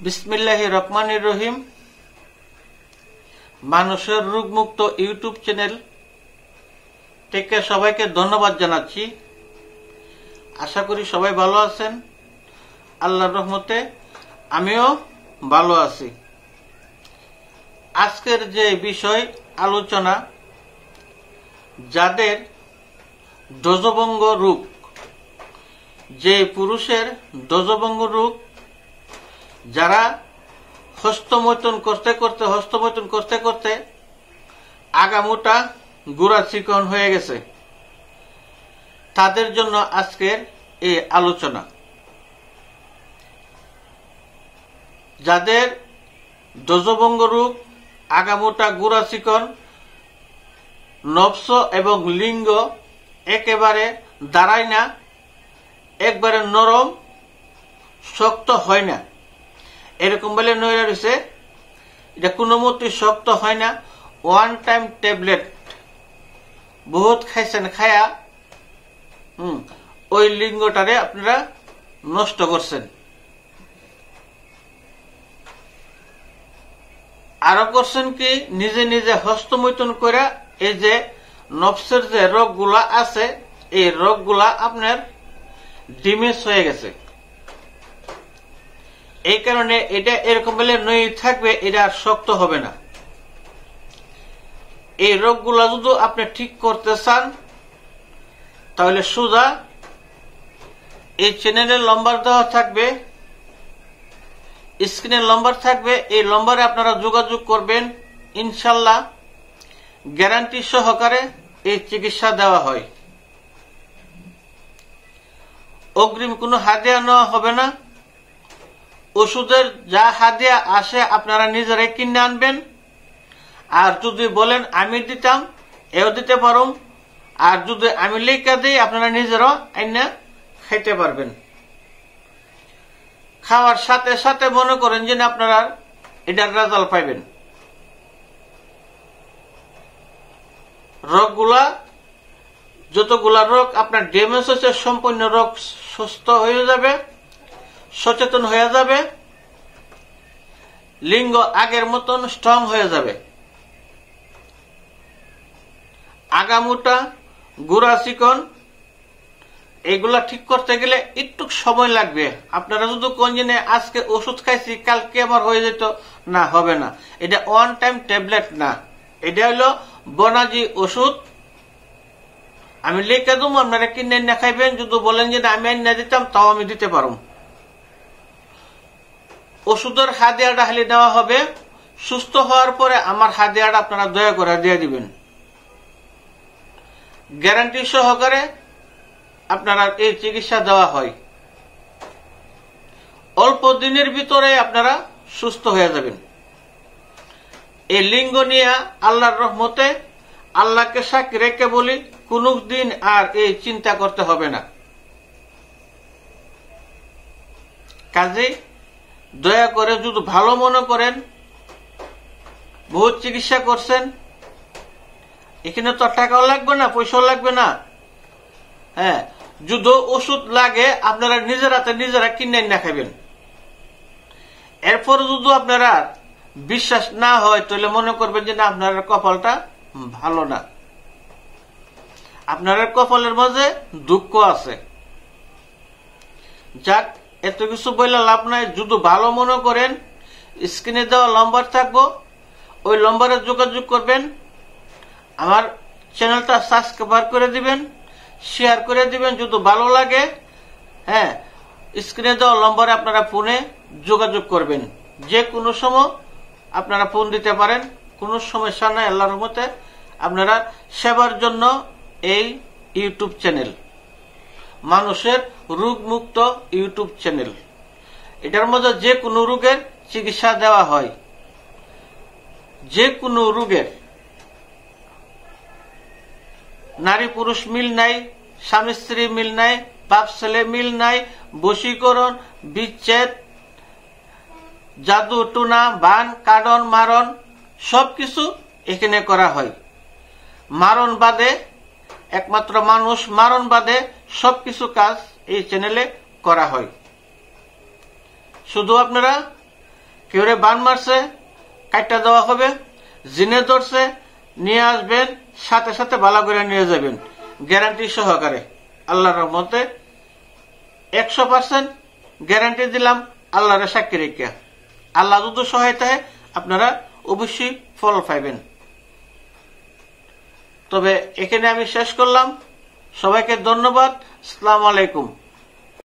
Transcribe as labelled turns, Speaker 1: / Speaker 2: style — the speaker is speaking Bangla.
Speaker 1: বিসমিল্লাহির রহমানির রহিম। মানুষের রোগমুক্ত ইউটিউব চ্যানেল থেকে সবাইকে ধন্যবাদ জানাচ্ছি। আশা করি সবাই ভালো আছেন। আল্লাহর রহমতে আমিও ভালো আছি। আজকের যে বিষয় আলোচনা, যাদের ধ্বজভঙ্গ রোগ, যে পুরুষের ধ্বজভঙ্গ রোগ, যারা হস্তমৈথুন করতে করতে আগামোটা গুড়া চিকন হয়ে গেছে, তাদের জন্য আজকের এই আলোচনা। যাদের ধ্বজভঙ্গ রোগ, আগামোটা গুড়া চিকন, নবস এবং লিঙ্গ একেবারে দাঁড়ায় না, একবারে নরম শক্ত হয় না, এরকম বলে নইরা রয়েছে, এটা কোনো মতেই শক্ত হয় না। ওয়ান টাইম ট্যাবলেট বহুত খাইছেন, খায়া ওই লিঙ্গটারে আপনারা নষ্ট করছেন। আরো করছেন কি, নিজে নিজে হস্তমৈথুন করে এই যে নবসের যে রোগগুলা আছে, এই রোগগুলা আপনার ডিমেজ হয়ে গেছে। এই কারণে এটা এরকম বলে নই থাকবে, এটা আর শক্ত হবে না। এই রোগগুলা যদি আপনি ঠিক করতে চান, তাহলে সোজা এই চ্যানেলের নম্বর দেওয়া থাকবে, স্ক্রিনের নম্বর থাকবে, এই নম্বরে আপনারা যোগাযোগ করবেন। ইনশাল্লাহ গ্যারান্টি সহকারে এই চিকিৎসা দেওয়া হয়। অগ্রিম কোনো হাদিয়া নেওয়া হবে না। ওষুধের যা হাদিয়া আসে আপনারা নিজেরাই কিনে আনবেন। আর যদি বলেন আমি দিতাম, এও দিতে পারুম। আর যদি আমি লেখা দিই, আপনারা নিজেরাও আইনা খাইতে পারবেন। খাওয়ার সাথে সাথে মনে করেন যে আপনারা এটার রেজাল্ট পাইবেন। রোগগুলা, যতগুলা রোগ আপনার ড্যামেজ হচ্ছে, সম্পূর্ণ রোগ সুস্থ হয়ে যাবে, সচেতন হয়ে যাবে, লিঙ্গ আগের মতন স্ট্রং হয়ে যাবে। আগামোটা গুড়া চিকন এগুলা ঠিক করতে গেলে একটু সময় লাগবে। আপনারা যদি কোন জেনে আজকে ওষুধ খাইছি, কালকে আমার হয়ে যেত, না, হবে না। এটা ওয়ান টাইম ট্যাবলেট না, এটা হলো বনাজি ওষুধ। আমি লিখে দেব, আপনারা কিনে না খাইবেন। যদি বলেন যে আমি না দিতাম, তাও আমি দিতে পারব। ওষুধের হাদিয়াটা হালি দেওয়া হবে। সুস্থ হওয়ার পরে আমার হাদিয়াটা আপনারা দয়া করে দিয়ে দিবেন। গ্যারান্টি সহকারে আপনারা এই চিকিৎসা দেওয়া হয়। অল্প দিনের ভিতরে আপনারা সুস্থ হয়ে যাবেন। এই লিঙ্গ নিয়ে আল্লাহর রহমতে, আল্লাহকে সাক্ষী রেখে বলি, কোনো দিন আর এই চিন্তা করতে হবে না। কাজেই দয়া করে যদি ভালো মনে করেন, বহুত চিকিৎসা করছেন, এখানে তো টাকাও লাগবে না, পয়সাও লাগবে না। হ্যাঁ, যদি ওষুধ লাগে আপনারা নিজের হাতে নিজেরা কিনে না খাবেন। এরপর যদি আপনারা বিশ্বাস না হয়, তাহলে মনে করবেন যে না, আপনার কপালটা ভালো না, আপনার কপালের মাঝে দুঃখ আছে। যাক, এত কিছু বললে লাভ নাই। যদি ভালো মনে করেন, স্ক্রিনে দেওয়া নম্বর থাকবো, ওই নম্বরে যোগাযোগ করবেন। আমার চ্যানেলটা সাবস্ক্রাইব করে দিবেন, শেয়ার করে দিবেন যদি ভালো লাগে। হ্যাঁ, স্ক্রিনে দেওয়া নম্বরে আপনারা ফোনে যোগাযোগ করবেন। যে কোনো সময় আপনারা ফোন দিতে পারেন, কোনো সমস্যা নাই। আল্লাহর রহমতে আপনারা সেবার জন্য এই ইউটিউব চ্যানেল, মানুষের রোগ মুক্ত ইউটিউব চ্যানেল। এটার মধ্যে যে কোনো রোগের চিকিৎসা দেওয়া হয়। যে কোনো রোগের, নারী পুরুষ মিল নাই, স্বামী স্ত্রী মিল নাই, বাপ ছেলে মিল নাই, বশীকরণ, বিচ্ছেদ, জাদু টুনা, বান, কাডন, মারণ, সবকিছু এখানে করা হয়। মারণ বাদে, একমাত্র মানুষ মারণ বাদে সবকিছু কাজ এই চ্যানেলে করা হয়। শুধু আপনারা কেউ বান মারছে কাটটা দেওয়া হবে, জিনে ধরছে নিয়ে আসবেন, সাথে সাথে ভালো করে নিয়ে যাবেন, গ্যারান্টি সহকারে। আল্লাহর রহমতে 100% গ্যারান্টি দিলাম, আল্লাহর সাক্ষী রেখা। আল্লাহ যদি সহায়তায় আপনারা অবশ্যই ফল পাইবেন। তবে এখানে আমি শেষ করলাম। সবাইকে ধন্যবাদ। আসসালামু আলাইকুম।